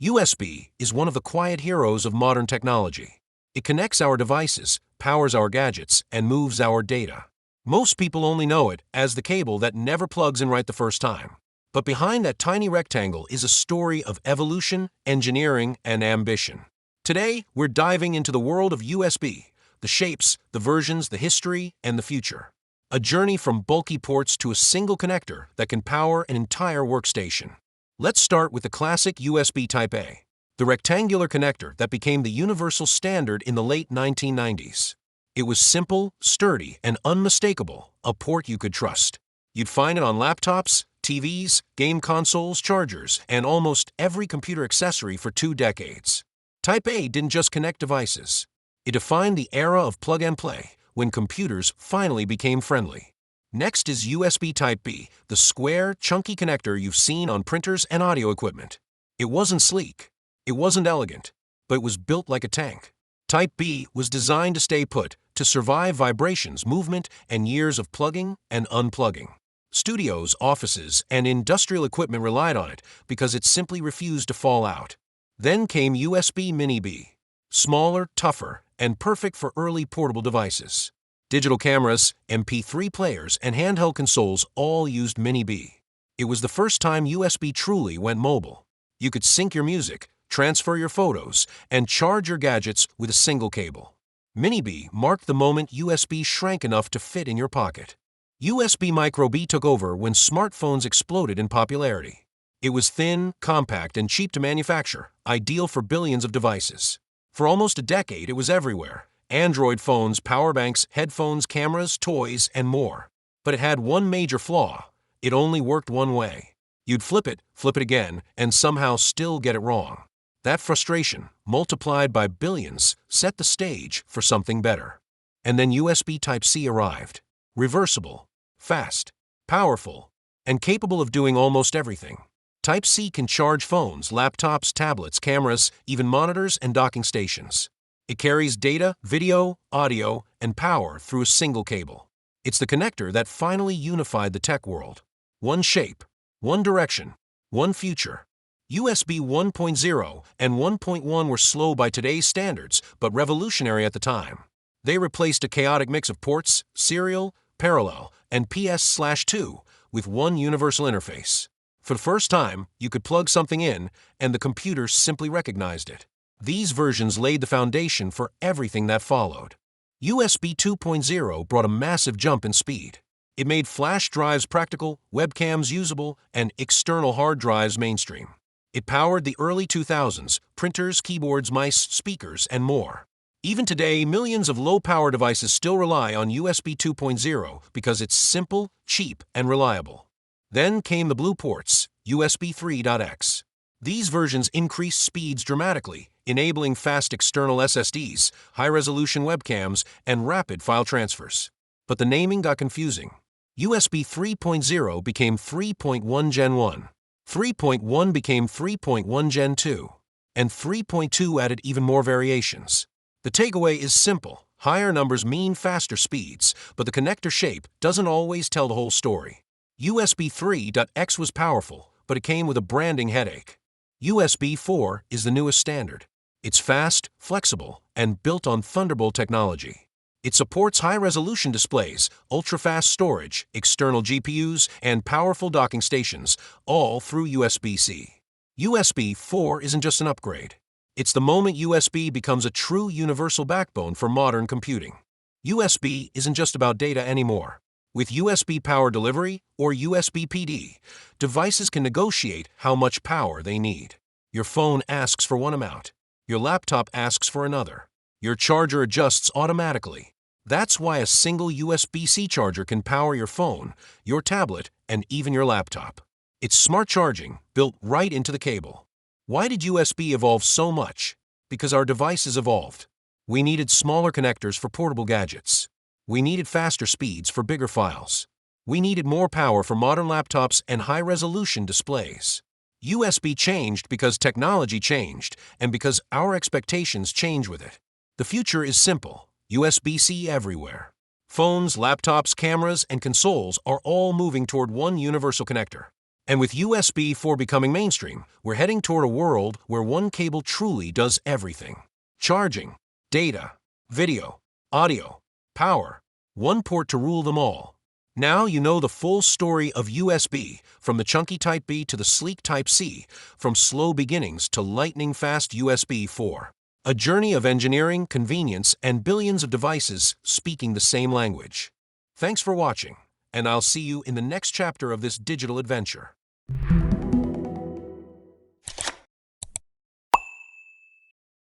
USB is one of the quiet heroes of modern technology. It connects our devices, powers our gadgets, and moves our data. Most people only know it as the cable that never plugs in right the first time. But behind that tiny rectangle is a story of evolution, engineering, and ambition. Today, we're diving into the world of USB, the shapes, the versions, the history, and the future. A journey from bulky ports to a single connector that can power an entire workstation. Let's start with the classic USB Type-A, the rectangular connector that became the universal standard in the late 1990s. It was simple, sturdy, and unmistakable, a port you could trust. You'd find it on laptops, TVs, game consoles, chargers, and almost every computer accessory for 2 decades. Type-A didn't just connect devices. It defined the era of plug-and-play, when computers finally became friendly. Next is USB Type-B, the square, chunky connector you've seen on printers and audio equipment. It wasn't sleek, it wasn't elegant, but it was built like a tank. Type-B was designed to stay put, to survive vibrations, movement, and years of plugging and unplugging. Studios, offices, and industrial equipment relied on it because it simply refused to fall out. Then came USB Mini-B, smaller, tougher, and perfect for early portable devices. Digital cameras, MP3 players, and handheld consoles all used Mini-B. It was the first time USB truly went mobile. You could sync your music, transfer your photos, and charge your gadgets with a single cable. Mini-B marked the moment USB shrank enough to fit in your pocket. USB Micro-B took over when smartphones exploded in popularity. It was thin, compact, and cheap to manufacture, ideal for billions of devices. For almost a decade, it was everywhere. Android phones, power banks, headphones, cameras, toys, and more. But it had one major flaw. It only worked one way. You'd flip it again, and somehow still get it wrong. That frustration, multiplied by billions, set the stage for something better. And then USB Type-C arrived. Reversible, fast, powerful, and capable of doing almost everything. Type-C can charge phones, laptops, tablets, cameras, even monitors and docking stations. It carries data, video, audio, and power through a single cable. It's the connector that finally unified the tech world. One shape, one direction, one future. USB 1.0 and 1.1 were slow by today's standards, but revolutionary at the time. They replaced a chaotic mix of ports, serial, parallel, and PS/2 with one universal interface. For the first time, you could plug something in, and the computer simply recognized it. These versions laid the foundation for everything that followed. USB 2.0 brought a massive jump in speed. It made flash drives practical, webcams usable, and external hard drives mainstream. It powered the early 2000s, printers, keyboards, mice, speakers, and more. Even today, millions of low-power devices still rely on USB 2.0 because it's simple, cheap, and reliable. Then came the blue ports, USB 3.x. These versions increased speeds dramatically, enabling fast external SSDs, high-resolution webcams, and rapid file transfers. But the naming got confusing. USB 3.0 became 3.1 Gen 1. 3.1 became 3.1 Gen 2. And 3.2 added even more variations. The takeaway is simple. Higher numbers mean faster speeds, but the connector shape doesn't always tell the whole story. USB 3.x was powerful, but it came with a branding headache. USB 4 is the newest standard. It's fast, flexible, and built on Thunderbolt technology. It supports high-resolution displays, ultra-fast storage, external GPUs, and powerful docking stations, all through USB-C. USB 4 isn't just an upgrade. It's the moment USB becomes a true universal backbone for modern computing. USB isn't just about data anymore. With USB power delivery, or USB PD, devices can negotiate how much power they need. Your phone asks for one amount. Your laptop asks for another. Your charger adjusts automatically. That's why a single USB-C charger can power your phone, your tablet, and even your laptop. It's smart charging, built right into the cable. Why did USB evolve so much? Because our devices evolved. We needed smaller connectors for portable gadgets. We needed faster speeds for bigger files. We needed more power for modern laptops and high-resolution displays. USB changed because technology changed, and because our expectations change with it. The future is simple. USB-C everywhere. Phones, laptops, cameras, and consoles are all moving toward one universal connector. And with USB 4 becoming mainstream, we're heading toward a world where one cable truly does everything. Charging, data, video, audio, power, one port to rule them all. Now you know the full story of USB, from the chunky Type-B to the sleek Type-C, from slow beginnings to lightning-fast USB 4. A journey of engineering, convenience, and billions of devices speaking the same language. Thanks for watching, and I'll see you in the next chapter of this digital adventure.